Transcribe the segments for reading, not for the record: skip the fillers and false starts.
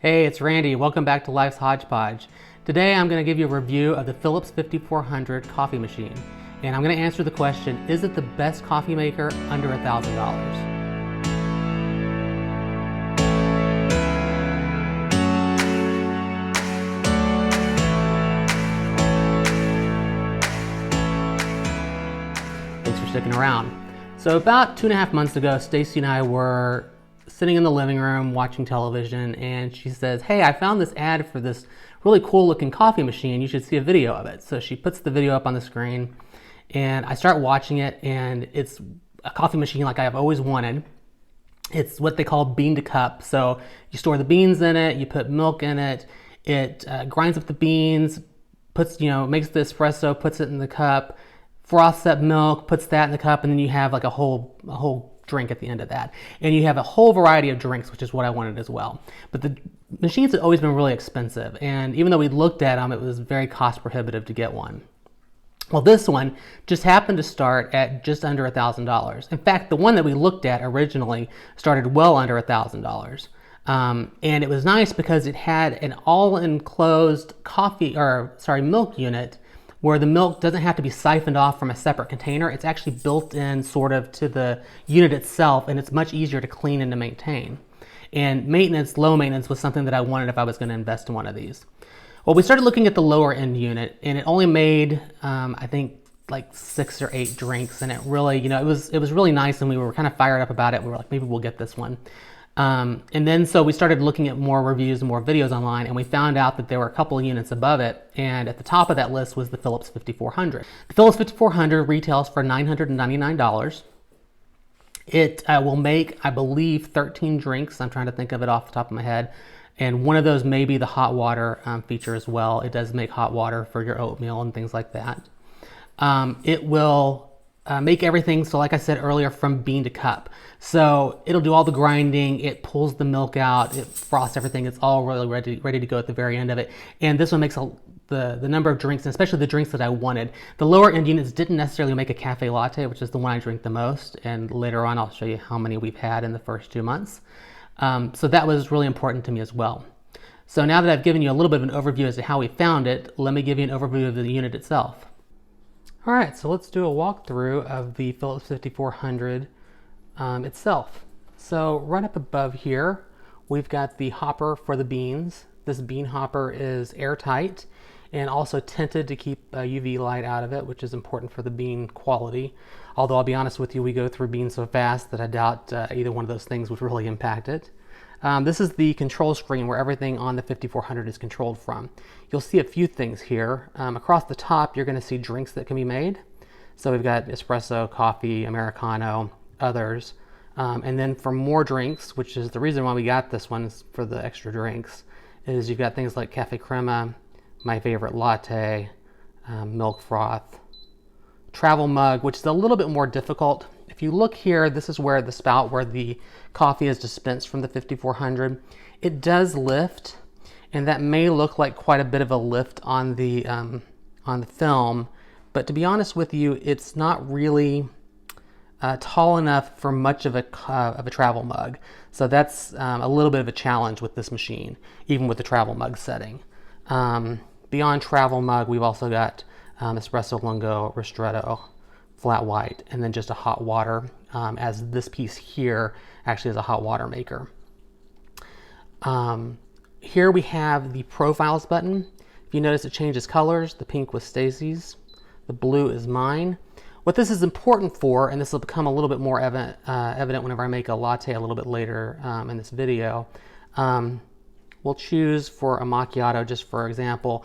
Hey, it's Randy. Welcome back to Life's Hodgepodge. Today I'm going to give you a review of the Phillips 5400 coffee machine. And I'm going to answer the question, is it the best coffee maker under $1,000? Thanks for sticking around. So about 2.5 months ago, Stacy and I were sitting in the living room watching television, and she says, hey, I found this ad for this really cool looking coffee machine. You should see a video of it. So she puts the video up on the screen, and I start watching it, and it's a coffee machine like I've always wanted. It's what they call bean to cup. So you store the beans in it, you put milk in it, it grinds up the beans, makes the espresso, puts it in the cup, froths that milk, puts that in the cup, and then you have like a whole drink at the end of that. And you have a whole variety of drinks, which is what I wanted as well. But the machines have always been really expensive, and even though we looked at them, it was very cost prohibitive to get one. Well, this one just happened to start at just under $1,000. In fact, the one that we looked at originally started well under $1,000. And it was nice because it had an all-enclosed milk unit where the milk doesn't have to be siphoned off from a separate container. It's actually built in sort of to the unit itself, and it's much easier to clean and to maintain. And low maintenance was something that I wanted if I was going to invest in one of these. Well, we started looking at the lower end unit, and it only made, I think, like 6 or 8 drinks, and it really, it was really nice, and we were kind of fired up about it. We were like, maybe we'll get this one. And then so we started looking at more reviews and more videos online, and we found out that there were a couple of units above it, and at the top of that list was the Phillips 5400. The Phillips 5400 retails for $999. It will make, I believe, 13 drinks. I'm trying to think of it off the top of my head. And one of those may be the hot water feature as well. It does make hot water for your oatmeal and things like that. It will make everything, so like I said earlier, from bean to cup. So it'll do all the grinding, it pulls the milk out, it frosts everything, it's all really ready to go at the very end of it. And this one makes the number of drinks, and especially the drinks that I wanted. The lower end units didn't necessarily make a cafe latte, which is the one I drink the most, and later on I'll show you how many we've had in the first 2 months. So that was really important to me as well. So now that I've given you a little bit of an overview as to how we found it, let me give you an overview of the unit itself. All right, so let's do a walkthrough of the Phillips 5400 itself. So right up above here, we've got the hopper for the beans. This bean hopper is airtight and also tinted to keep UV light out of it, which is important for the bean quality. Although I'll be honest with you, we go through beans so fast that I doubt either one of those things would really impact it. This is the control screen where everything on the 5400 is controlled from. You'll see a few things here. Across the top, you're going to see drinks that can be made. So we've got espresso, coffee, Americano, others. And then for more drinks, which is the reason why we got this one for the extra drinks, is you've got things like cafe crema, my favorite latte, milk froth, travel mug, which is a little bit more difficult. If you look here, this is where the spout where the coffee is dispensed from the 5400. It does lift, and that may look like quite a bit of a lift on the film, but to be honest with you, it's not really tall enough for much of a travel mug. So that's a little bit of a challenge with this machine, even with the travel mug setting. Beyond travel mug, we've also got espresso lungo, ristretto, flat white, and then just a hot water, as this piece here actually is a hot water maker. Here we have the profiles button. If you notice, it changes colors. The pink was Stacy's, the blue is mine. What this is important for, and this will become a little bit more evident whenever I make a latte a little bit later in this video, we'll choose for a macchiato, just for example.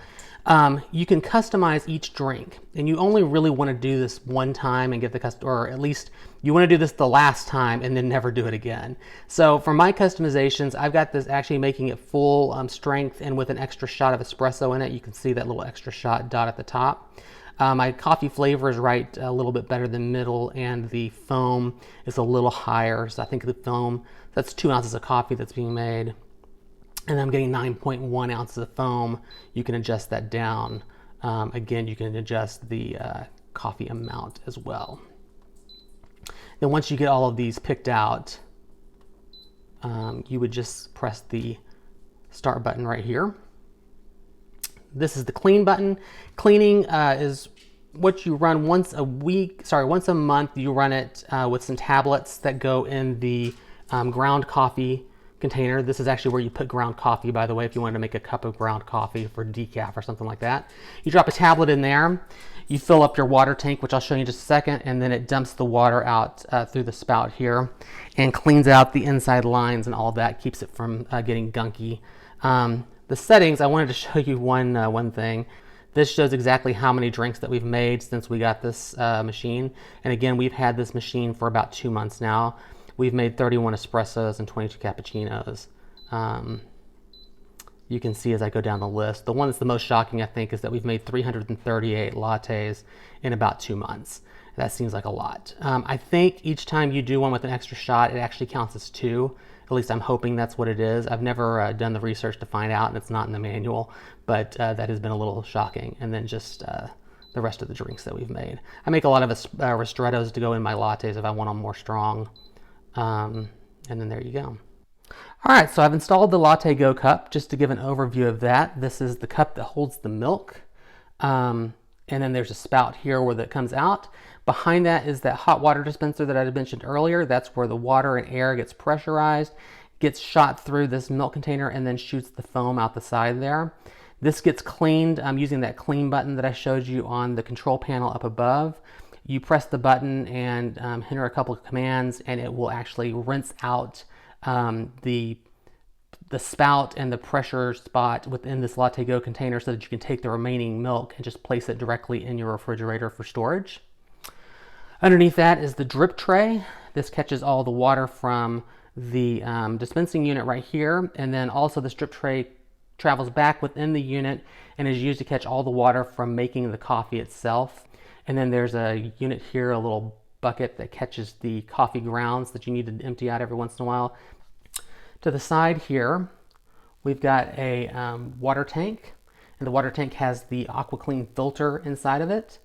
You can customize each drink, and you only really want to do this one time and get or at least you want to do this the last time and then never do it again. So for my customizations, I've got this actually making it full strength and with an extra shot of espresso in it. You can see that little extra shot dot at the top. My coffee flavor is right a little bit better than middle, and the foam is a little higher. So I think the foam, that's 2 ounces of coffee that's being made. And I'm getting 9.1 ounces of foam. You can adjust that down. Again, you can adjust the coffee amount as well. Then once you get all of these picked out, you would just press the start button right here. This is the clean button. Cleaning is what you run once a month. You run it with some tablets that go in the ground coffee container. This is actually where you put ground coffee, by the way, if you wanted to make a cup of ground coffee for decaf or something like that. You drop a tablet in there, you fill up your water tank, which I'll show you in just a second, and then it dumps the water out through the spout here and cleans out the inside lines and all that, keeps it from getting gunky. The settings, I wanted to show you one thing. This shows exactly how many drinks that we've made since we got this machine. And again, we've had this machine for about 2 months now. We've made 31 espressos and 22 cappuccinos. You can see as I go down the list. The one that's the most shocking, I think, is that we've made 338 lattes in about 2 months. That seems like a lot. I think each time you do one with an extra shot, it actually counts as 2. At least I'm hoping that's what it is. I've never done the research to find out, and it's not in the manual, but that has been a little shocking. And then just the rest of the drinks that we've made. I make a lot of ristrettos to go in my lattes if I want them more strong. And then there you go. All right, so I've installed the LatteGo cup. Just to give an overview of that, this is the cup that holds the milk. And then there's a spout here where that comes out. Behind that is that hot water dispenser that I had mentioned earlier. That's where the water and air gets pressurized, gets shot through this milk container, and then shoots the foam out the side there. This gets cleaned using that clean button that I showed you on the control panel up above. You press the button and enter a couple of commands, and it will actually rinse out the spout and the pressure spot within this LatteGo container so that you can take the remaining milk and just place it directly in your refrigerator for storage. Underneath that is the drip tray. This catches all the water from the dispensing unit right here, and then also this drip tray travels back within the unit and is used to catch all the water from making the coffee itself. And then there's a unit here, a little bucket that catches the coffee grounds that you need to empty out every once in a while. To the side here, we've got a water tank, and the water tank has the AquaClean filter inside of it,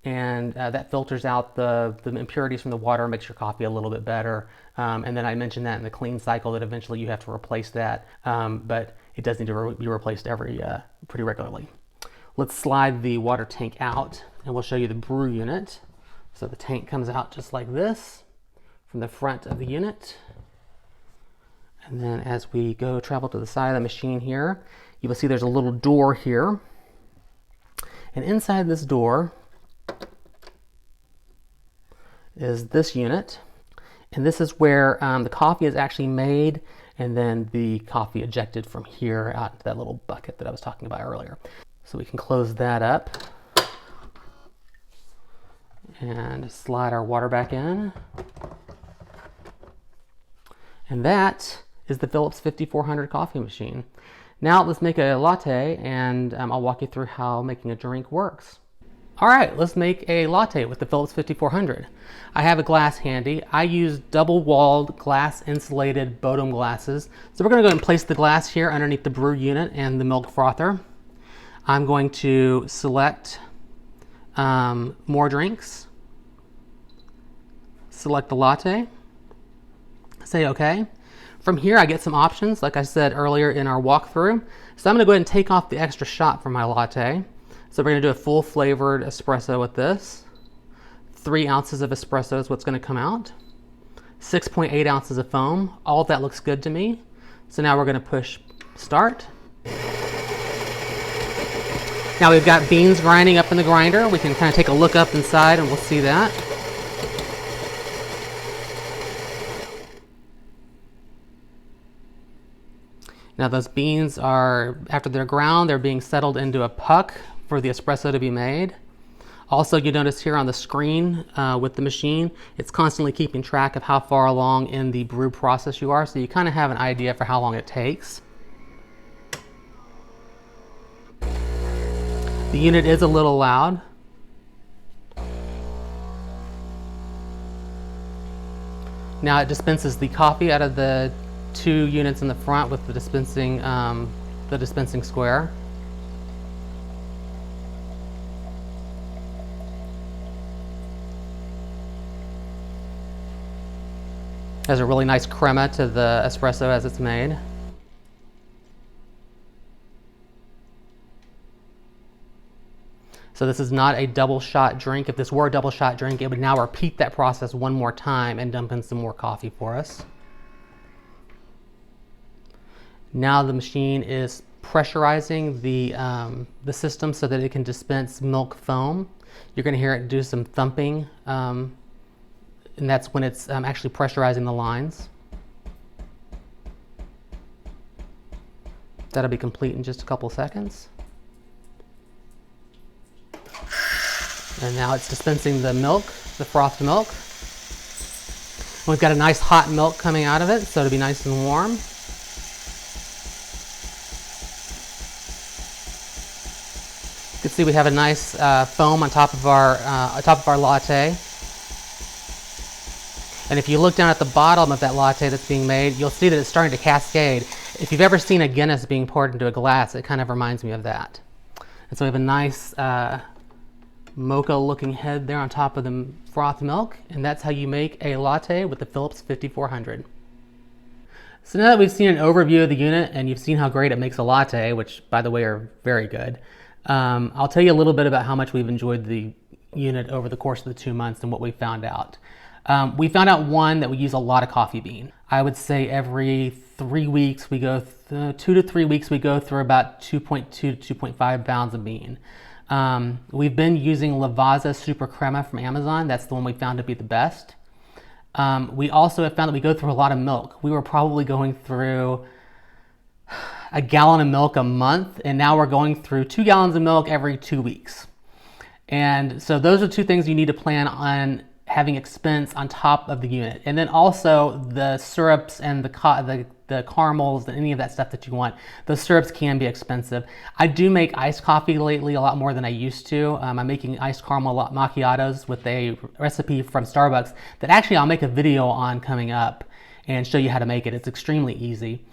and that filters out the impurities from the water, makes your coffee a little bit better. And then I mentioned that in the clean cycle that eventually you have to replace that, but it does need to be replaced pretty regularly. Let's slide the water tank out, and we'll show you the brew unit. So the tank comes out just like this from the front of the unit. And then as we travel to the side of the machine here, you will see there's a little door here. And inside this door is this unit. And this is where the coffee is actually made, and then the coffee ejected from here out into that little bucket that I was talking about earlier. So we can close that up and slide our water back in. And that is the Phillips 5400 coffee machine. Now let's make a latte, and I'll walk you through how making a drink works. All right, let's make a latte with the Phillips 5400. I have a glass handy. I use double-walled glass insulated Bodum glasses. So we're gonna go ahead and place the glass here underneath the brew unit and the milk frother. I'm going to select more drinks, select the latte, say okay. From here I get some options, like I said earlier in our walkthrough. So I'm gonna go ahead and take off the extra shot from my latte. So we're gonna do a full flavored espresso with this. 3 ounces of espresso is what's gonna come out. 6.8 ounces of foam. All of that looks good to me. So now we're gonna push start. Now we've got beans grinding up in the grinder. We can kind of take a look up inside and we'll see that. Now those beans are, after they're ground, they're being settled into a puck for the espresso to be made. Also, you notice here on the screen with the machine, it's constantly keeping track of how far along in the brew process you are, so you kind of have an idea for how long it takes. The unit is a little loud. Now it dispenses the coffee out of the 2 units in the front with the dispensing square. Has a really nice crema to the espresso as it's made. So this is not a double shot drink. If this were a double shot drink, it would now repeat that process one more time and dump in some more coffee for us. Now the machine is pressurizing the system so that it can dispense milk foam. You're going to hear it do some thumping, and that's when it's actually pressurizing the lines. That'll be complete in just a couple seconds. And now it's dispensing the milk, the frothed milk. We've got a nice hot milk coming out of it, so it'll be nice and warm. You can see we have a nice foam on top of our latte. And if you look down at the bottom of that latte that's being made, you'll see that it's starting to cascade. If you've ever seen a Guinness being poured into a glass, it kind of reminds me of that. And so we have a nice mocha-looking head there on top of the frothed milk, and that's how you make a latte with the Phillips 5400. So now that we've seen an overview of the unit and you've seen how great it makes a latte, which by the way are very good, I'll tell you a little bit about how much we've enjoyed the unit over the course of the 2 months and what we found out. We found out, one, that we use a lot of coffee bean. I would say every 3 weeks we go, 2 to 3 weeks we go through about 2.2 to 2.5 pounds of bean. We've been using Lavazza Super Crema from Amazon. That's the one we found to be the best. We also have found that we go through a lot of milk. We were probably going through a gallon of milk a month, and now we're going through 2 gallons of milk every 2 weeks. And so those are two things you need to plan on having expense on top of the unit. And then also the syrups and the caramels and any of that stuff that you want. Those syrups can be expensive. I do make iced coffee lately a lot more than I used to. I'm making iced caramel macchiatos with a recipe from Starbucks that actually I'll make a video on coming up and show you how to make it. It's extremely easy.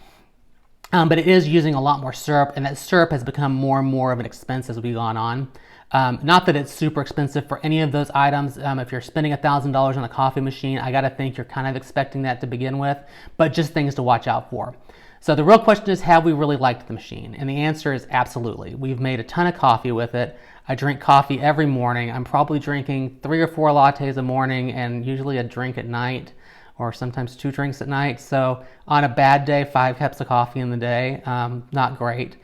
But it is using a lot more syrup, and that syrup has become more and more of an expense as we've gone on. Not that it's super expensive for any of those items. If you're spending $1,000 on a coffee machine, I gotta think you're kind of expecting that to begin with, but just things to watch out for. So the real question is, have we really liked the machine? And the answer is absolutely. We've made a ton of coffee with it. I drink coffee every morning. I'm probably drinking 3 or 4 lattes a morning and usually a drink at night, or sometimes 2 drinks at night. So on a bad day, 5 cups of coffee in the day, not great.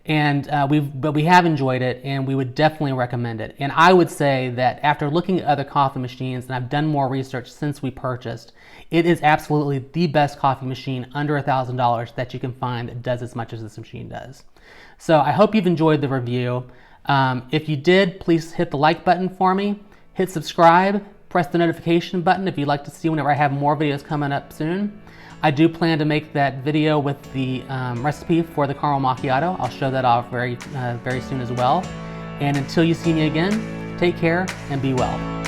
And but we have enjoyed it, and we would definitely recommend it. And I would say that after looking at other coffee machines, and I've done more research since we purchased, it is absolutely the best coffee machine under $1,000 that you can find that does as much as this machine does. So I hope you've enjoyed the review. If you did, please hit the like button for me, hit subscribe, press the notification button if you'd like to see whenever I have more videos coming up soon. I do plan to make that video with the recipe for the caramel macchiato. I'll show that off very soon as well. And until you see me again, take care and be well.